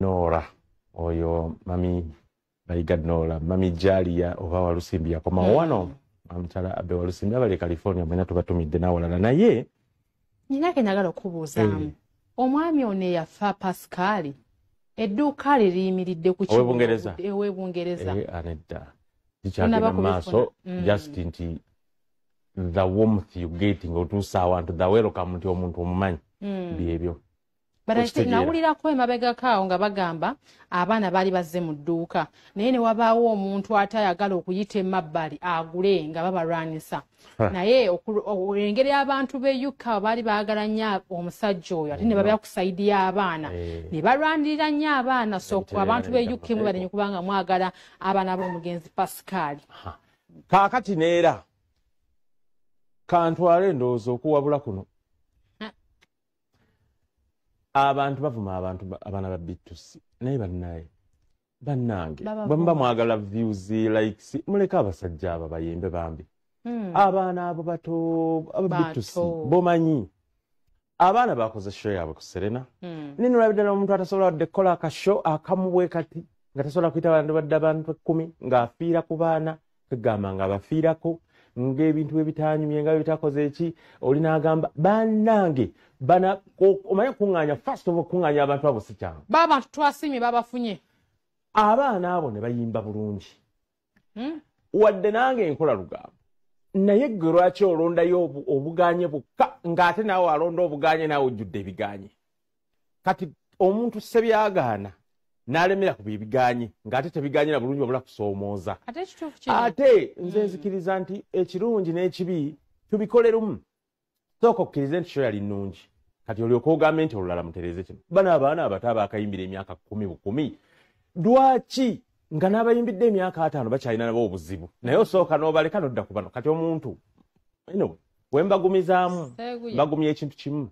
Nora oyo mami Bayiga Nora mami Jalia oba Walusimbi yakoma wano amtala abe Walusimbi abali California mwena tubatumidde nawolala naye nyinake njagala okubuuzaamu omwami ono yafa Pascal edduuka liriyimiridde ku ew'Ebungereza anedda kikyagenda maaso just nti the warmth you getting otuusa awantu the welcome nti omuntu omumanyi byebyo nawulirako emabegako awo nga bagamba abaana baali bazze mu dduuka naye ne wabaawo omuntu atayagala okuyita emabbali agule nga babalwanyisa naye engeri abantu b'e UK baali baagala nnyo omusajja oyo ate ne babera ku sayidi y'abaana ne balwanirira nnyo abaana so abantu b'e UK mwe balenye kubanga mwagala abaana b'omugenzi Pascal kaakati neera kantwale endowooza okuwabula kuno abantu bavuma abaana ba bitusi naye bannange bamba mwagala views likes muleka abasajja aba bayimbe bambi abaana abo bato ababitusi bomanyi abaana bakoze show yaabwe ku Serena nino labidala omuntu atasobola dekola akashow akamuwe kati nga tasobola kuyita abantu 10 ng'afiira ku baana kagamba nga bafiirako ng'ebintu ebitanyumye nga bitakoze eki olina agamba bannange bana omanya kuŋŋaanya first of all kuŋŋaanya abantu abo si kyangu abantu twasimye babafunye abaana abo ne bayimba bulungi wadde nange enkola lugambo naye ggwe lwaki olondayo obuganye bukka ng'ate naawe alonda obuganye naawe ojjudde ebiganye kati omuntu sebyagaana n'alemera ku bibiganye ng'ate tebiganyira bulungi wabula kusoomooza ate nze nzikiriza nti ekirungi n'ekibi tubikole lumu sooka okkirize nti kyo yali nnungi kati olyoka ogambe nti olulala mutereeze kino bano abaana abato abaakayimbira emyaka 10 lwaki nga n'abayimbidde emyaka 5 bakyalina nabo obuzibu naye osooka n'obaleka nodda ku bano kati omuntu we mbagumizaamu mbagumya ekintu kimu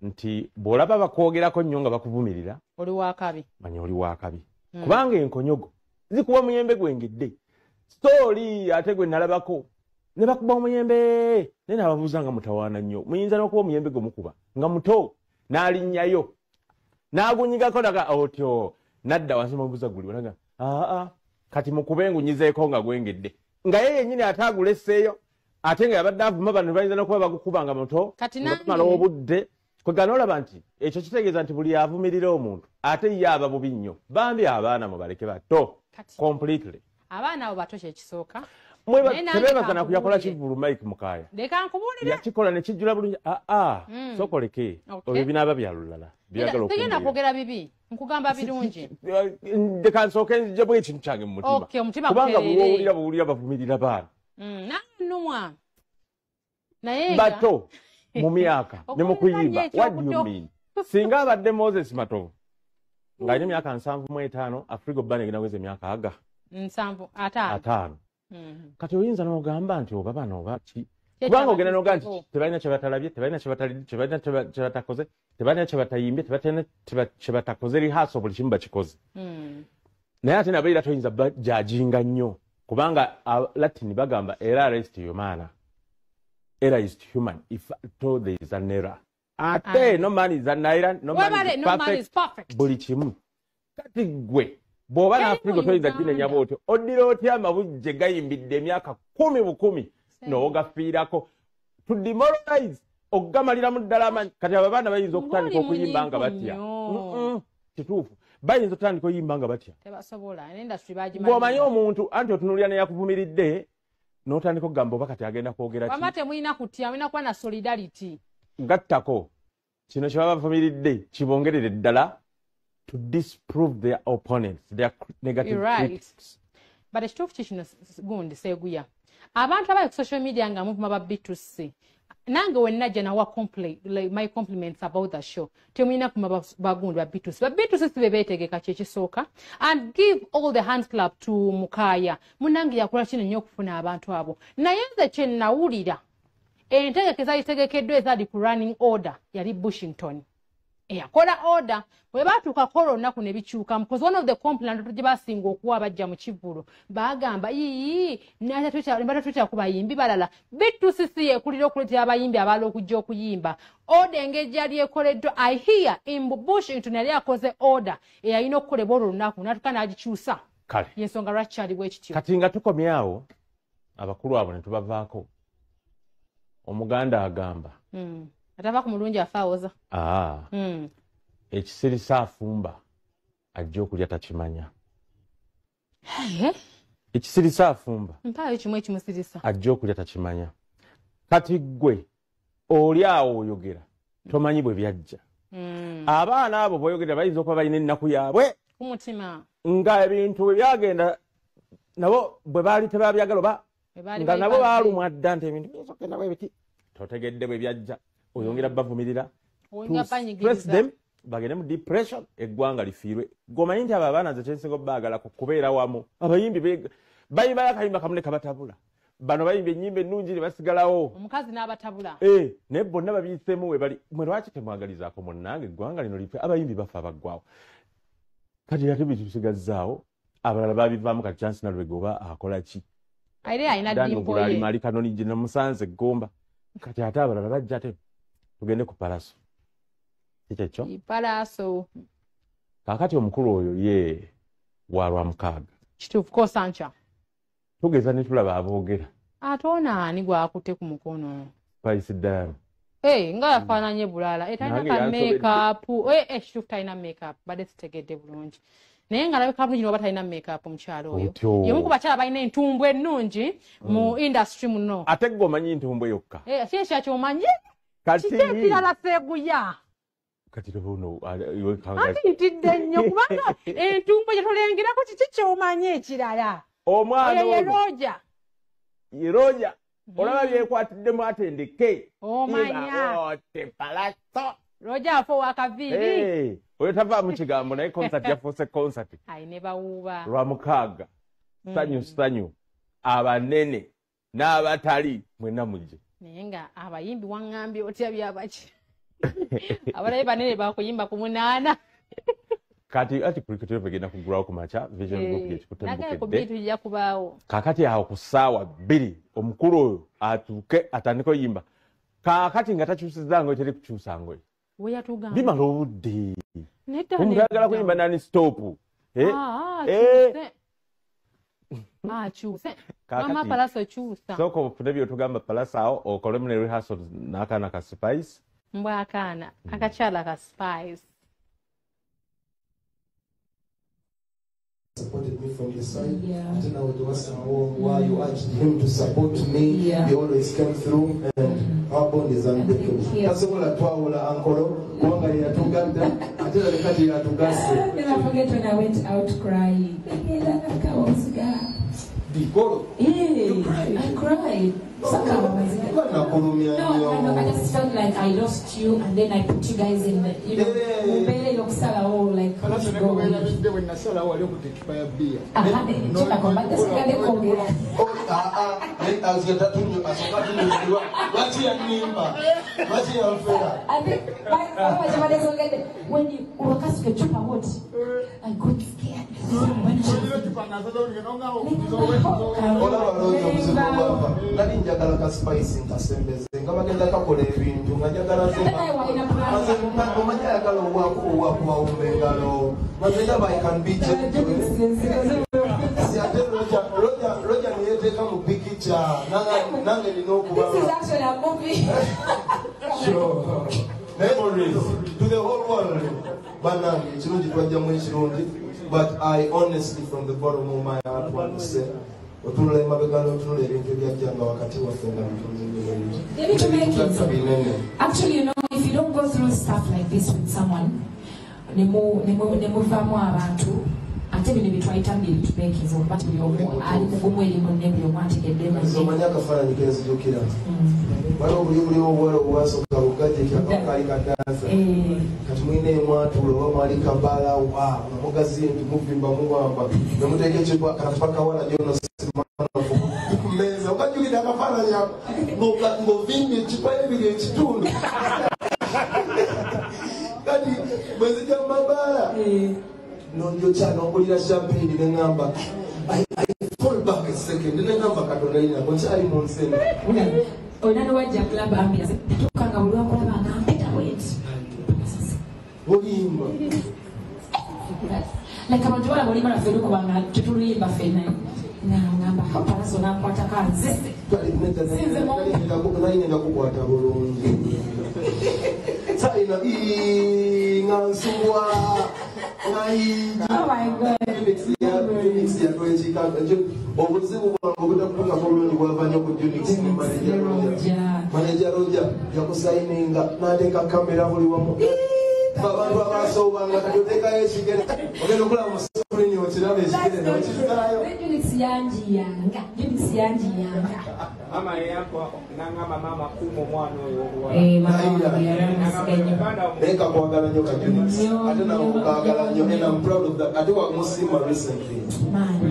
nti bw'olaba bakwogerako nnyo nga bakuvumirira oli wakabi manya oli wakabi kubanga enkonyogo zikuba omuyembe gwengedde stooli ate gwe nalabako ne bakuba omuyembe naye n'ababuuza nga mutawaana nnyo muyinza n'okuba omuyembe gwe mukuba nga muto n'alinnyayo n'agunyigako naga otyo nadda wansi mubuuza guli walaga kati mukube ngunyizeeko nga gwengedde nga ye yennyini ate aguleseeyo ate nga yabadde avuma bano bayinza n'okuba bagukuba nga muto nga obudde kwegana olaba nti ekyo kitegeeza nti buli avumirira omuntu ate ye aba bubi nnyo bambi abaana mubaleke bato completely abaana abo bato kyekisooka tebeebaza nakuyakola kivulu Mike Mukaya yakikola ne kijjula bulungi sokoleke olwo binaaba byalulala tegenda kwogera bibi nkugamba birungi ndeka nsooke nzije bwe ekintu kyange mu mutima kubanga buwulira bavumirira baana nanumwa naye bato mu myaka ne mu kuyimba what do you mean singa abadde Moses Matovu ng'alina emyaka 75 Afrigo Bane egenda kweza emyaka 5 kati oyinza n'ogamba nti oba bano oba ki kubanga ogenda n'ogamba nti tebalina kye batalabye tebalina kye batalidde tebalina kye batakoze tebalina kye batayimbye tebalina kye batakoze lihaso buli kimu bakikoze naye ate nabaira toyinza jajinga nnyo kubanga Latin bagamba error rest humana error is human if told there is an error ate no man is an error no man is perfect buli kimu kati gwe bw'oba n'Africa toyinza kinenya bw'otyo oddira otya amabujje gayimbidde emyaka 10 n'ogafiirako to demoralize okugamalira mu ddala amanyi kati abo abaana bayinza okutandika okuyimba nga batya kituufu bayinza okutandika oyimba nga batya bw'omanyi omuntu anti otunuulira neyakuvumiridde n'otandika okugamba oba kati agenda kwogera ki temulina kutya mulina kuba na solidarity gattako kino kye baba bavumiridde kibongerere ddala to disprove their opponents, their negative critics. But the stuff kino gundi seguya. Abantu abali ku social media nga muvuma ba B2C. Nange wennaja na wa like my compliments about the show. Temulina kuma bagundi ba B2C. Ba B2C sibe betegeka kyekisooka and give all the hand clap to Mukaya. Munange yakola kino nnyo okufuna abantu abo. Naye nze kye nawulira entegekeza itegekeddwa ezali ku running order yali Bushington. eyakola order bwe batuuka kola olunaku ne bikyuka because one of the complaint gye basinga okuwa bajja mu Kivvulu bagamba nebatatwetya ku bayimbi balala BTCC ekulira okuleetera abayimbi abalala okujja okuyimba order engeri gyali ekoleddwa I hear Imbu Bushington yali akoze order eyalina okukolebwa olwo olunaku natuka n'agikyusa kale yensonga lwaki kyaliwo ekityo kati nga tukomyawo abakulu abo ne tubavaako omuganda agamba atava ku mulungi afaawoza ekisirisa afumba ajja okulya takimanya ekisirisa afumba mpaayo kimu ekimusirisa ajja okulya takimanya kati ggwe oli awo oyogera tomanyi bwe byajja abaana abo boyogera bayinza okuba balina ennaku yaabwe kumutima nga ebintu bwe byagenda nabo bwe baali tebabyagala oba nga nabo baalumwa dda nti ebintu biyinza okugenda bwe biti totegedde bwe byajja oyongera bavumirira stress them bagende mu depression eggwanga lifiirwe gomanyi nti abo abaana ze kyensinga obbaagala kubeera wamu abayimbi bayimbayo akayimba kamu ne kabatabula bano bayimba ennyimba ennungi ne basigalawo omukazi n'abatabula naye bonna babiyiseemu we bali mwe lwaki temwagalizaako munnange eggwanga lino life abayimbi bafa baggwawo kati ate bitusigazzaawo abalala babivaamu kati Chance Nalwege oba akola ki ali kanoni gye namusanze Gomba kati ate abalala bajja te tugende ku Palaso kikyekyo Palaso kakati omukulu oyo ye wa Lwamukaaga kituufu kosancha tugeza ne tulaba aboogera ate onaani gwakutte ku mukono Spice Diana nga yafaananye bulala talina ka makeup kituufu talina makeup badde sitegedde bulungi naye nga alabika bulungi noba talina makeup omukyalo oyo yemu ku bakyala balina entumbwe ennungi mu industry muno ate gwe omanyi ntumbwe yokka kyekya kyomanyi kiteekirala seguya kati tobuno ati ntidde nnyo kubanga entumbwe gye tolengerako kiki kyomanyi ekirala omwana ye Roja olaba byekwatiddemu atendeke omanya Palaso Roja afo wakaviiri oyo tava mu kigambo naye concert yafuuse concert ne bawuuba Lwamukaaga sanyu abanene n'abatali mwenna mujje naye nga abayimbi waŋŋambye otya byabaki abalabe banene bakuyimba ku 8 kati ati kurikitiro begenda kugulawo ku macha Vision Group yekikutembukedde kubaawo kakati awo ku ssaawa 2 omukulu oyo atuuke atandika oyimba kakati nga takyusiza ngoye teri kukyusa ngoye bimala obudde omuntu ayagala kuyimba nani stop mama Palaso kyusa sooka ofune byotugamba Palaso awo okolemu ne rehearsals n'akaana ka Spice mbw akaana akakyala ka Spice supported me from the side. I don't know there was some more why you asked him to support me. They always came through and our bond is unbreakable. That's all I told Uncle. Kuanga ya tuganda. I tell the kati ya tugase. Never forget when I went out crying. I cried. No, I just felt like I lost you, and then I put you guys in the, like when you I got scared. Spice nkasembeze nga bagenda kakola ebintu nga njagala omanyayagala owakuwawumba engalo bagenda I can be Roja neyeteeka mu pikica nange nina okuba memories to the whole world banange ekirungi twajjamu ekirungi but I honestly from the bottom of my heart want to say otunula emabegalo otunula ebintu ebyajjanga wakati waffe nga actually, you know, if you don't go through stuff like this with someone, nemuvamu abantu ate bino bitwayitambye bitubeekiza oba buli omu ali mugumu erimu nebuli omu ategeddemu omanyi akafaananyi kenzijukira waliwo buli obuwala obwasooka lugajekakali kadansa kati mwina emwatulo oba mwali kabala wa mugazi nti muvimba muwamba nemuteeka ekipa kawala gyonosimanafu kumeza okajulira akafaananyi ng'ovimbye ekipa ebiri ekitundu kati mwezija mabala nonjo chano okulira champagne nengamba I fall back a second nengamba katonda ina konchali monsene onana wajja club ambia tukanga bulwa kola banga mpita wait Bolimba like abantu bala bolimba na feruko banga tutulimba fena na ngamba hapa nazo na kwata kanze sinze nenda kukwata bulungi saina ngansuwa ngai oh my god Unix ya kwejika obuzibu bw'okutuka bulungi bwavanya ku Unix manager Roger yakusaininga n'ateeka kamera buli wamu abantu abasoobanga katoteka ekigere ogenda okulaba mu screen okiraba ekigere n'okizaayo Unix yanjiyanga mama yako nangamba mama kumo mwana oyo Neka kwagala nyo ka Unix ate nawe kukaagala nyo and I'm proud of that ate wamusima recently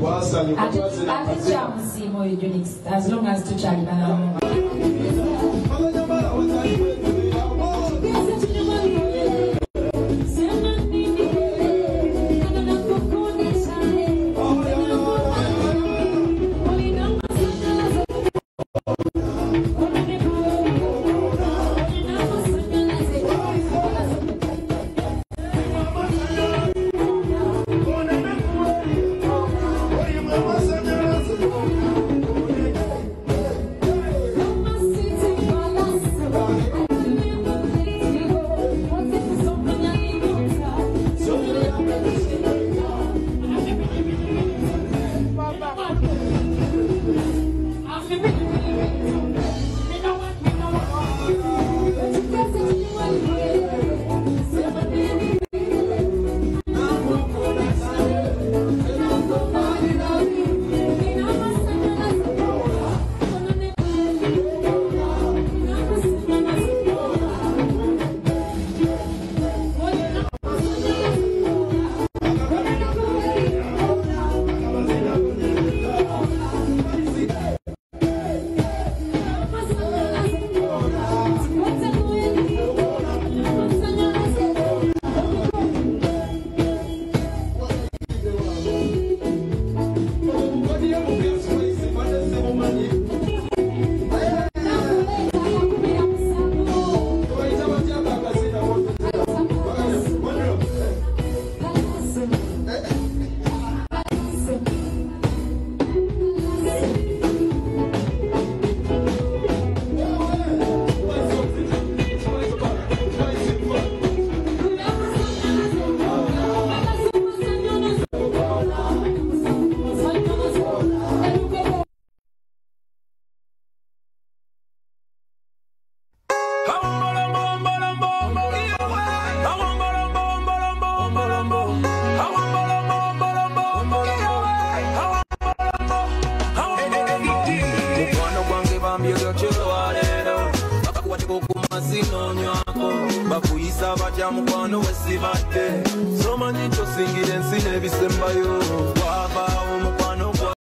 wasanyuka ate kyamusima oyo Unix as long as tukyalina bakuyisa batya mukwano wesibadde somanyi nkyosingire ensi n'ebisembayo wavaawo